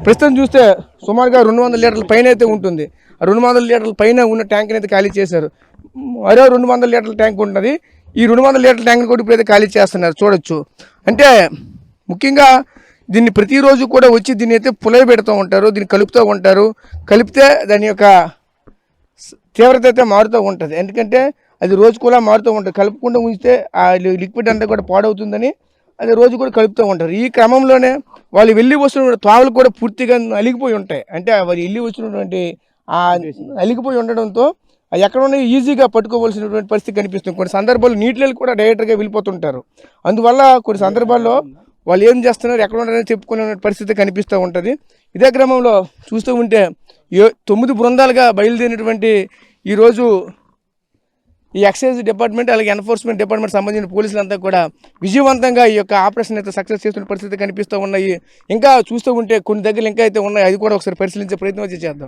ప్రస్తుతం చూస్తే సుమారుగా 200 లీటర్ల పైన అయితే ఉంటుంది. ఆ 200 లీటర్ల పైన ఉన్న ట్యాంక్ని అయితే ఖాళీ చేశారు. మరో 200 లీటర్ల ట్యాంక్ ఉంటుంది. ఈ 200 లీటర్ల ట్యాంక్ని కూడా ఇప్పుడైతే ఖాళీ చేస్తున్నారు చూడొచ్చు. అంటే ముఖ్యంగా దీన్ని ప్రతిరోజు కూడా వచ్చి దీన్ని అయితే పులయ పెడుతూ ఉంటారు, దీన్ని కలుపుతూ ఉంటారు. కలిపితే దాని యొక్క తీవ్రత అయితే మారుతూ ఉంటుంది. ఎందుకంటే అది రోజు కూడా మారుతూ ఉంటుంది. కలుపుకుండా ఉంచితే ఆ లిక్విడ్ అంతా కూడా పాడవుతుందని అది రోజు కూడా కలుపుతూ ఉంటారు. ఈ క్రమంలోనే వాళ్ళు వెళ్ళి వస్తున్న తావులు కూడా పూర్తిగా అలిగిపోయి ఉంటాయి. అంటే వాళ్ళు వెళ్ళి వచ్చినటువంటి ఆ అలిగిపోయి ఉండడంతో ఎక్కడ ఉన్నాయి ఈజీగా పట్టుకోవాల్సినటువంటి పరిస్థితి కనిపిస్తుంది. కొన్ని సందర్భాల్లో నీటిలో కూడా డైరెక్ట్గా వెళ్ళిపోతుంటారు. అందువల్ల కొన్ని సందర్భాల్లో వాళ్ళు ఏం చేస్తున్నారు, ఎక్కడ ఉన్నారని చెప్పుకునే పరిస్థితి కనిపిస్తూ ఉంటుంది. ఇదే క్రమంలో చూస్తూ ఉంటే 9 బృందాలుగా బయలుదేరినటువంటి ఈరోజు ఈ ఎక్సైజ్ డిపార్ట్మెంట్ అలాగే ఎన్ఫోర్స్మెంట్ డిపార్ట్మెంట్ సంబంధించిన పోలీసులంతా కూడా విజయవంతంగా ఈ యొక్క ఆపరేషన్ అయితే సక్సెస్ చేస్తున్న పరిస్థితి కనిపిస్తూ ఉన్నాయి. ఇంకా చూస్తూ ఉంటే కొన్ని దగ్గరలు ఇంకా అయితే ఉన్నాయి. అది కూడా ఒకసారి పరిశీలించే ప్రయత్నం అయితే చేద్దాం.